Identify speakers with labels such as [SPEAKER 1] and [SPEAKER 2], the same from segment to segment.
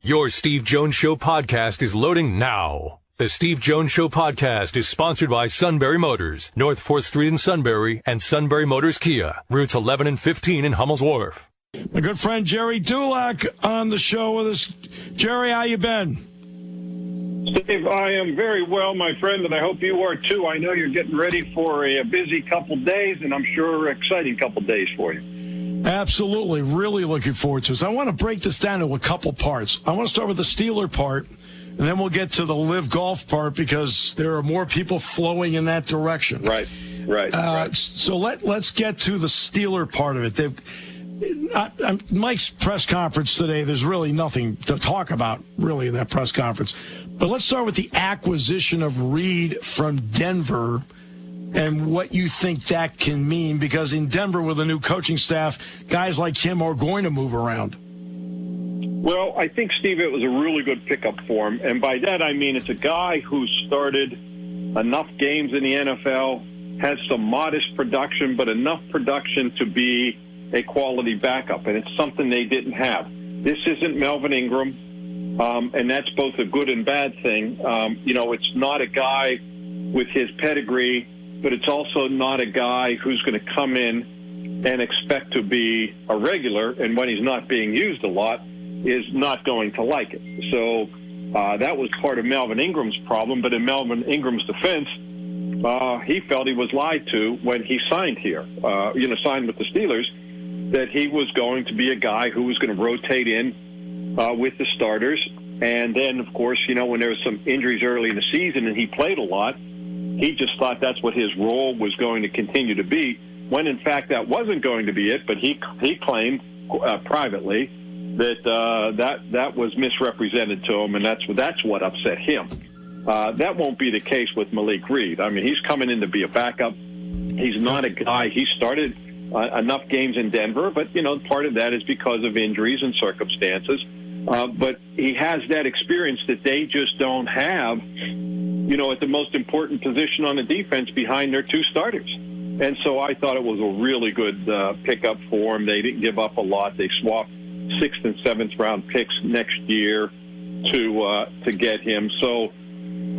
[SPEAKER 1] Your Steve Jones Show podcast is loading now. The Steve Jones Show podcast is sponsored by Sunbury Motors, North 4th Street in Sunbury, and Sunbury Motors Kia, routes 11 and 15 in Hummel's Wharf.
[SPEAKER 2] My good friend Gerry Dulac on the show with us. Gerry, how you been?
[SPEAKER 3] Steve, I am very well, my friend, and I hope you are too. I know you're getting ready for a busy couple days, and I'm sure exciting couple days for you.
[SPEAKER 2] Absolutely. Really looking forward to this. I want to break this down into a couple parts. I want to start with the Steeler part, and then we'll get to the live golf part because there are more people flowing in that direction.
[SPEAKER 3] Right.
[SPEAKER 2] So let's get to the Steeler part of it. Mike's press conference today, there's really nothing to talk about, really, in that press conference. But let's start with the acquisition of Reed from Denver and what you think that can mean, because in Denver with a new coaching staff, guys like him are going to move around.
[SPEAKER 3] Well, I think, Steve, it was a really good pickup for him. And by that, I mean it's a guy who started enough games in the NFL, has some modest production, but enough production to be a quality backup. And it's something they didn't have. This isn't Melvin Ingram, and that's both a good and bad thing. It's not a guy with his pedigree, but it's also not a guy who's going to come in and expect to be a regular, and when he's not being used a lot, is not going to like it. So that was part of Melvin Ingram's problem, but in Melvin Ingram's defense, he felt he was lied to when he signed here, signed with the Steelers, that he was going to be a guy who was going to rotate in with the starters. And then, of course, when there was some injuries early in the season and he played a lot, he just thought that's what his role was going to continue to be, when in fact that wasn't going to be it. But he claimed privately that was misrepresented to him, and that's what upset him. That won't be the case with Malik Reed. I mean, he's coming in to be a backup. He's not a guy. He started enough games in Denver, but part of that is because of injuries and circumstances. But he has that experience that they just don't have, at the most important position on the defense behind their two starters. And so I thought it was a really good pickup for him. They didn't give up a lot. They swapped 6th and 7th round picks next year to get him. So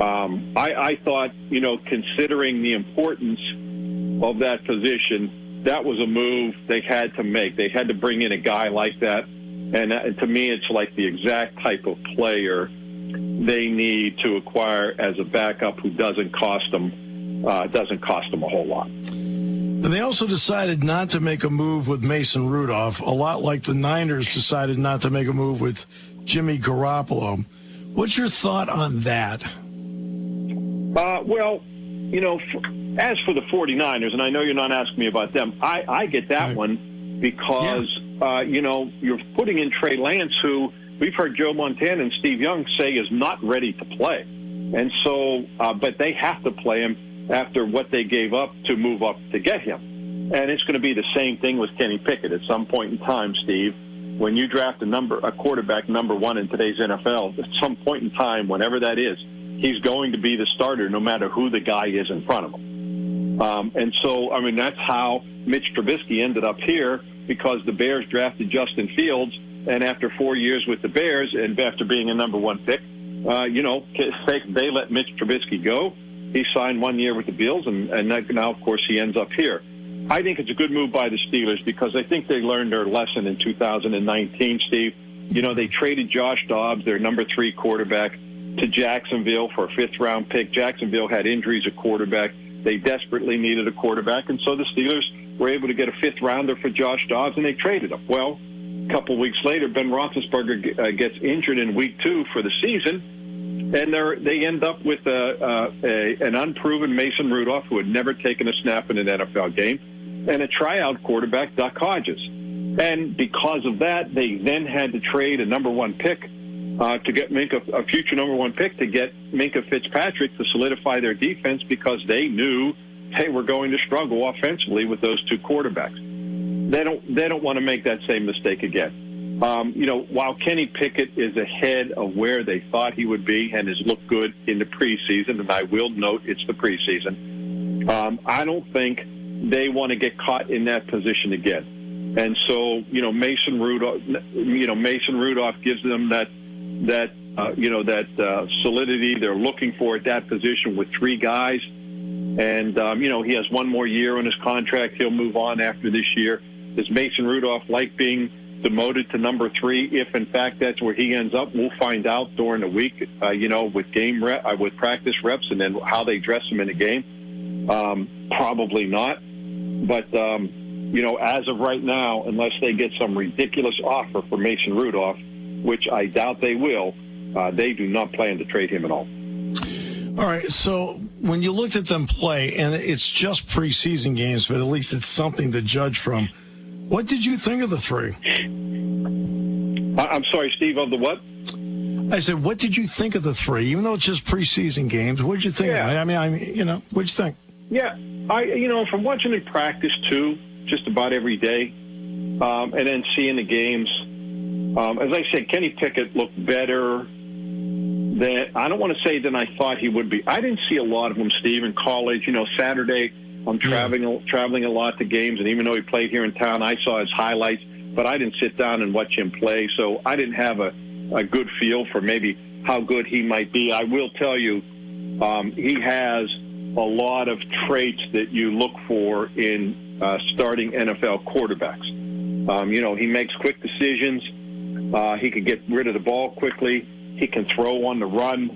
[SPEAKER 3] I thought, considering the importance of that position, that was a move they had to make. They had to bring in a guy like that. And to me, it's like the exact type of player they need to acquire as a backup who doesn't cost them a whole lot.
[SPEAKER 2] And they also decided not to make a move with Mason Rudolph, a lot like the Niners decided not to make a move with Jimmy Garoppolo. What's your thought on that?
[SPEAKER 3] As for the 49ers, and I know you're not asking me about them, I get that one because, you're putting in Trey Lance, who we've heard Joe Montana and Steve Young say is not ready to play. And so, but they have to play him after what they gave up to move up to get him. And it's going to be the same thing with Kenny Pickett at some point in time, Steve. When you draft a quarterback number one in today's NFL, at some point in time, whenever that is, he's going to be the starter no matter who the guy is in front of him. And so, that's how Mitch Trubisky ended up here, because the Bears drafted Justin Fields, and after 4 years with the Bears and after being a number one pick, they let Mitch Trubisky go. He signed 1 year with the Bills, and now, of course, he ends up here. I think it's a good move by the Steelers because I think they learned their lesson in 2019, Steve. They traded Josh Dobbs, their number 3 quarterback, to Jacksonville for a 5th-round pick. Jacksonville had injuries at quarterback. They desperately needed a quarterback, and so the Steelers were able to get a 5th-rounder for Josh Dobbs, and they traded him. Well, a couple weeks later, Ben Roethlisberger gets injured in week 2 for the season, and they end up with an unproven Mason Rudolph, who had never taken a snap in an NFL game, and a tryout quarterback, Duck Hodges. And because of that, they then had to trade a number 1 pick to make a future number 1 pick to get Minkah Fitzpatrick to solidify their defense, because they knew they were going to struggle offensively with those 2 quarterbacks. They don't want to make that same mistake again. While Kenny Pickett is ahead of where they thought he would be and has looked good in the preseason, and I will note it's the preseason, I don't think they want to get caught in that position again. And so, Mason Rudolph gives them that that solidity they're looking for at that position with three guys. And, he has one more year on his contract. He'll move on after this year. Does Mason Rudolph like being demoted to number 3? If, in fact, that's where he ends up, we'll find out during the week, with practice reps and then how they dress him in a game. Probably not. But, as of right now, unless they get some ridiculous offer for Mason Rudolph, which I doubt they will, they do not plan to trade him at all.
[SPEAKER 2] All right, so when you looked at them play, and it's just preseason games, but at least it's something to judge from, what did you think of the three?
[SPEAKER 3] I'm sorry, Steve, of the what?
[SPEAKER 2] I said, what did you think of the three? Even though it's just preseason games, what did you think of it? What'd you think?
[SPEAKER 3] Yeah, from watching them practice, too, just about every day, and then seeing the games, as I said, Kenny Pickett looked better I don't want to say than I thought he would be. I didn't see a lot of him, Steve, in college. Saturday I'm traveling a lot to games, and even though he played here in town, I saw his highlights, but I didn't sit down and watch him play, so I didn't have a good feel for maybe how good he might be. I will tell you, he has a lot of traits that you look for in starting NFL quarterbacks. He makes quick decisions. He can get rid of the ball quickly. He can throw on the run.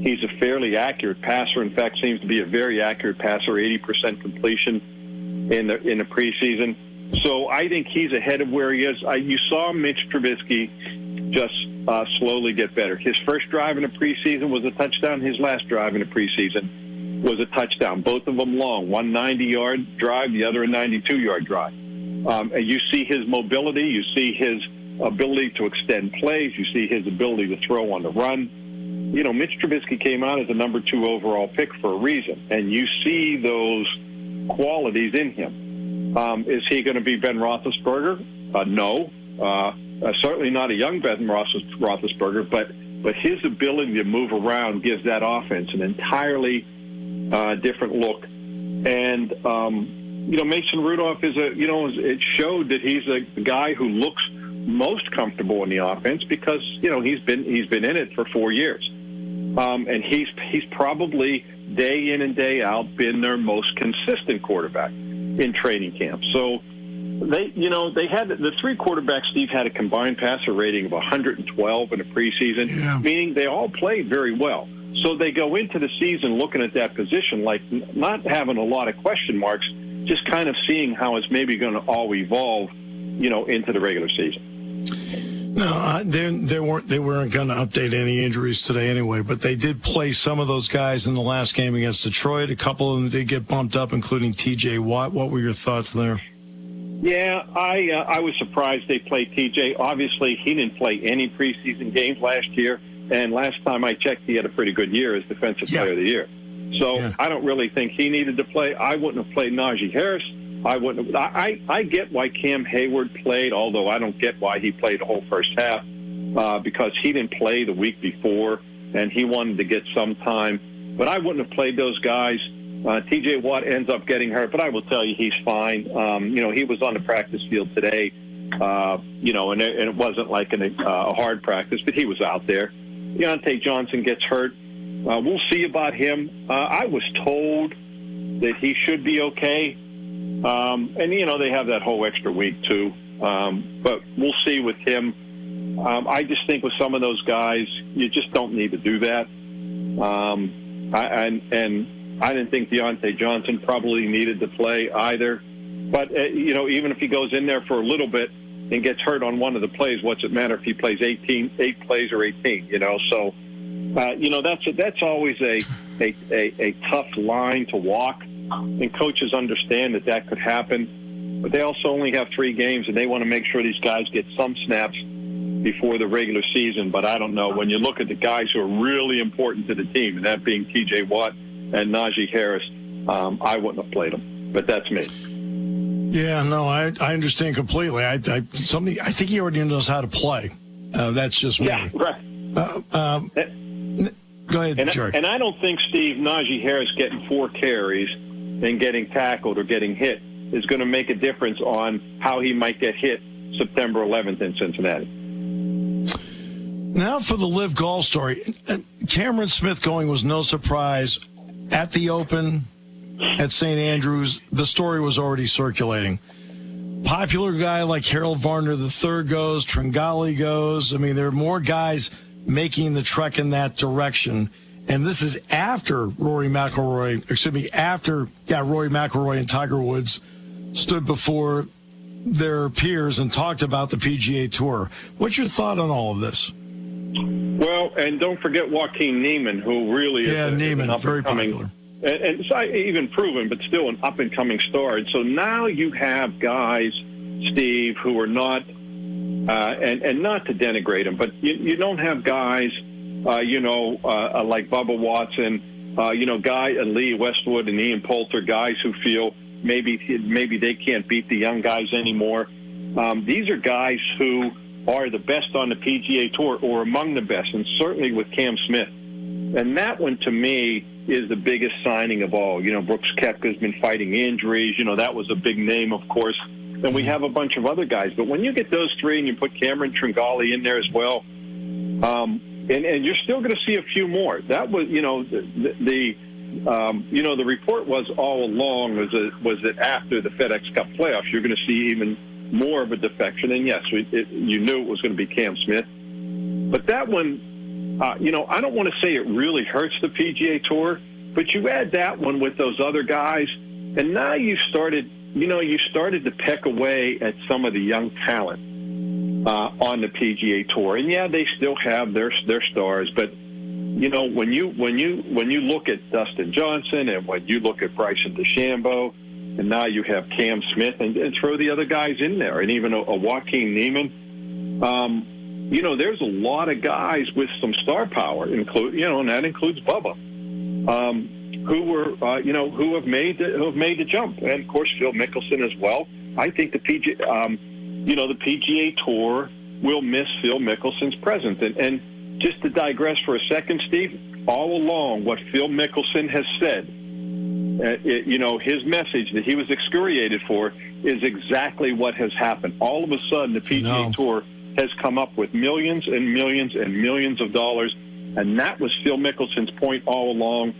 [SPEAKER 3] He's a fairly accurate passer. In fact, seems to be a very accurate passer, 80% completion in the preseason. So I think he's ahead of where he is. You saw Mitch Trubisky just slowly get better. His first drive in the preseason was a touchdown. His last drive in the preseason was a touchdown. Both of them long, one 90-yard drive, the other a 92-yard drive. And you see his mobility. You see his ability to extend plays. You see his ability to throw on the run. Mitch Trubisky came out as a number 2 overall pick for a reason, and you see those qualities in him. Is he going to be Ben Roethlisberger? No. Certainly not a young Ben Roethlisberger, but his ability to move around gives that offense an entirely different look. And, Mason Rudolph it showed that he's a guy who looks most comfortable in the offense because he's been in it for 4 years, and he's probably day in and day out been their most consistent quarterback in training camp. So they had the three quarterbacks. Steve had a combined passer rating of 112 in the preseason, meaning they all played very well. So they go into the season looking at that position like not having a lot of question marks, just kind of seeing how it's maybe going to all evolve, into the regular season.
[SPEAKER 2] No, they weren't going to update any injuries today anyway, but they did play some of those guys in the last game against Detroit. A couple of them did get bumped up, including T.J. Watt. What were your thoughts there?
[SPEAKER 3] Yeah, I was surprised they played T.J. Obviously, he didn't play any preseason games last year, and last time I checked, he had a pretty good year as Defensive Player of the Year. So I don't really think he needed to play. I wouldn't have played Najee Harris. I get why Cam Hayward played, although I don't get why he played the whole first half because he didn't play the week before, and he wanted to get some time. But I wouldn't have played those guys. T.J. Watt ends up getting hurt, but I will tell you he's fine. He was on the practice field today, and it wasn't like a hard practice, but he was out there. Deontay Johnson gets hurt. We'll see about him. I was told that he should be okay. And, they have that whole extra week, too. But we'll see with him. I just think with some of those guys, you just don't need to do that. I didn't think Deontay Johnson probably needed to play either. But, even if he goes in there for a little bit and gets hurt on one of the plays, what's it matter if he plays 8 plays or 18, So, that's always a tough line to walk. And coaches understand that could happen. But they also only have 3 games, and they want to make sure these guys get some snaps before the regular season. But I don't know. When you look at the guys who are really important to the team, and that being T.J. Watt and Najee Harris, I wouldn't have played them. But that's me.
[SPEAKER 2] Yeah, no, I understand completely. I think he already knows how to play. That's just me.
[SPEAKER 3] Yeah, right.
[SPEAKER 2] Go ahead, Gerry.
[SPEAKER 3] And I don't think, Steve, Najee Harris getting 4 carries and getting tackled or getting hit is going to make a difference on how he might get hit September 11th in Cincinnati.
[SPEAKER 2] Now for the Live Golf story. Cameron Smith going was no surprise. At the Open at St. Andrews, the story was already circulating. Popular guy like Harold Varner III goes, Tringali goes. I mean, there are more guys making the trek in that direction. And this is after Rory McIlroy and Tiger Woods stood before their peers and talked about the PGA Tour. What's your thought on all of this?
[SPEAKER 3] Well, and don't forget Joaquin Neiman, who really is
[SPEAKER 2] Neiman, very popular.
[SPEAKER 3] And it's not even proven, but still an up-and-coming star. And so now you have guys, Steve, who are not, and not to denigrate them, but you don't have guys, like Bubba Watson, Lee Westwood and Ian Poulter, guys who feel maybe they can't beat the young guys anymore. These are guys who are the best on the PGA Tour or among the best, and certainly with Cam Smith. And that one, to me, is the biggest signing of all. Brooks Koepka's been fighting injuries. That was a big name, of course. And we have a bunch of other guys. But when you get those three and you put Cameron Tringali in there as well, and you're still going to see a few more. That was, the report was all along was that after the FedEx Cup playoffs, you're going to see even more of a defection. And yes, you knew it was going to be Cam Smith. But that one, I don't want to say it really hurts the PGA Tour, but you add that one with those other guys, and now you started to peck away at some of the young talent on the PGA Tour. And yeah, they still have their stars, but when you look at Dustin Johnson and when you look at Bryson DeChambeau, and now you have Cam Smith and throw the other guys in there, and even a Joaquin Neiman. There's a lot of guys with some star power, and that includes Bubba, who have made the jump, and of course Phil Mickelson as well. I think the PGA Tour will miss Phil Mickelson's presence, and just to digress for a second, Steve, all along what Phil Mickelson has said, his message that he was excoriated for is exactly what has happened. All of a sudden, the PGA Tour has come up with millions and millions and millions of dollars, and that was Phil Mickelson's point all along,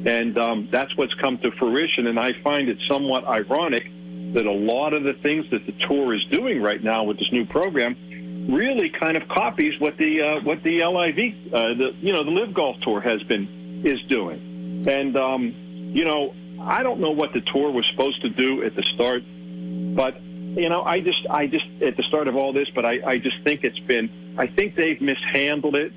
[SPEAKER 3] and that's what's come to fruition. And I find it somewhat ironic that a lot of the things that the Tour is doing right now with this new program really kind of copies what the LIV, the Live Golf Tour is doing. And I don't know what the Tour was supposed to do at the start, but I just at the start of all this, but I just think I think they've mishandled it.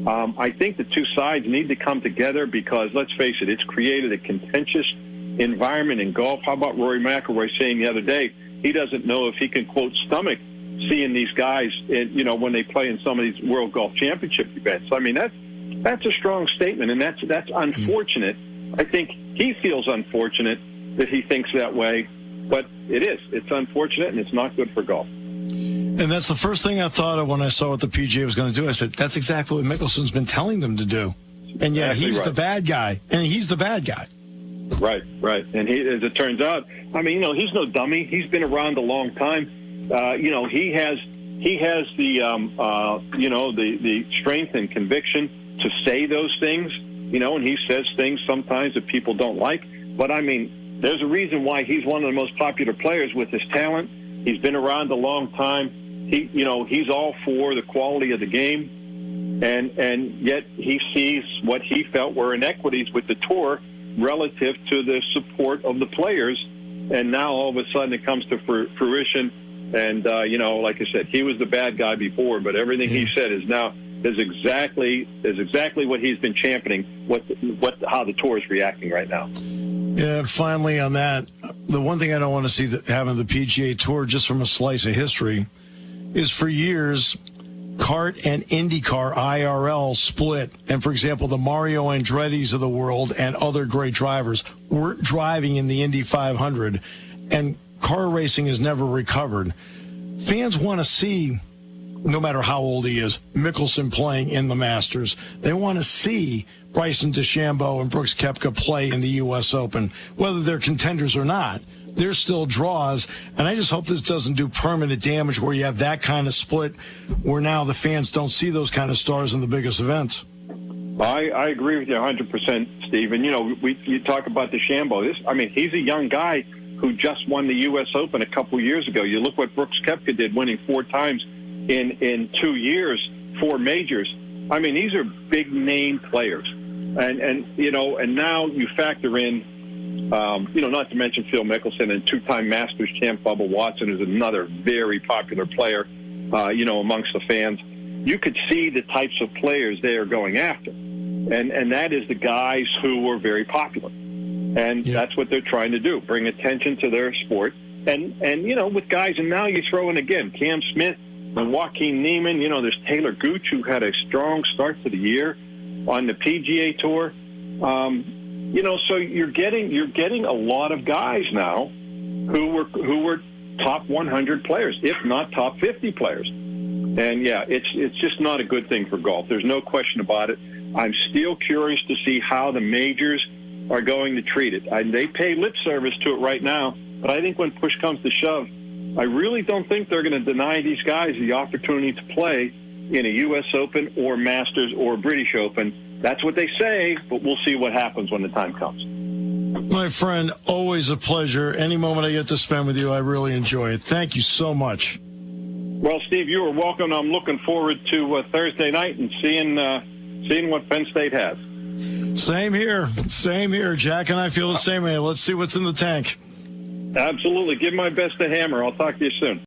[SPEAKER 3] I think the two sides need to come together because, let's face it, it's created a contentious environment in golf. How about Rory McIlroy saying the other day he doesn't know if he can, quote, stomach seeing these guys, when they play in some of these World Golf Championship events. I mean, that's a strong statement, and that's unfortunate. I think he feels unfortunate that he thinks that way, but it's unfortunate, and it's not good for golf.
[SPEAKER 2] And that's the first thing I thought of when I saw what the PGA was going to do. I said, that's exactly what Mickelson's been telling them to do. And yet he's the bad guy. And he's the bad guy.
[SPEAKER 3] Right. And as it turns out, I mean, he's no dummy. He's been around a long time. He has the strength and conviction to say those things, and he says things sometimes that people don't like. But, I mean, there's a reason why he's one of the most popular players with his talent. He's been around a long time. He's all for the quality of the game, and yet he sees what he felt were inequities with the Tour relative to the support of the players. And now all of a sudden it comes to fruition. And, like I said, he was the bad guy before, but everything he said is exactly what he's been championing, how the Tour is reacting right now.
[SPEAKER 2] Yeah, finally on that, the one thing I don't want to see that happen to the PGA Tour, just from a slice of history, is for years, kart and IndyCar IRL split. And, for example, the Mario Andretti's of the world and other great drivers weren't driving in the Indy 500, and car racing has never recovered. Fans want to see, no matter how old he is, Mickelson playing in the Masters. They want to see Bryson DeChambeau and Brooks Koepka play in the U.S. Open, whether they're contenders or not. They're still draws, and I just hope this doesn't do permanent damage where you have that kind of split where now the fans don't see those kind of stars in the biggest events.
[SPEAKER 3] I agree with you 100%, Steve. And, you talk about DeChambeau. He's a young guy who just won the U.S. Open a couple years ago. You look what Brooks Koepka did, winning 4 times in 2 years, 4 majors. These are big-name players. And now you factor in, not to mention Phil Mickelson and 2-time Masters champ Bubba Watson, who's another very popular player, amongst the fans. You could see the types of players they are going after. And that is the guys who are very popular. And that's what they're trying to do, bring attention to their sport. And with guys, and now you throw in again Cam Smith and Joaquin Niemann. There's Taylor Gooch, who had a strong start to the year on the PGA Tour. So you're getting a lot of guys now who were top 100 players, if not top 50 players. And it's just not a good thing for golf. There's no question about it. I'm still curious to see how the majors are going to treat it. They pay lip service to it right now, but I think when push comes to shove, I really don't think they're going to deny these guys the opportunity to play in a U.S. Open or Masters or British Open. That's what they say, but we'll see what happens when the time comes.
[SPEAKER 2] My friend, always a pleasure. Any moment I get to spend with you, I really enjoy it. Thank you so much.
[SPEAKER 3] Well, Steve, you are welcome. I'm looking forward to Thursday night and seeing what Penn State has.
[SPEAKER 2] Same here. Jack and I feel the same way. Let's see what's in the tank.
[SPEAKER 3] Absolutely. Give my best to Hammer. I'll talk to you soon.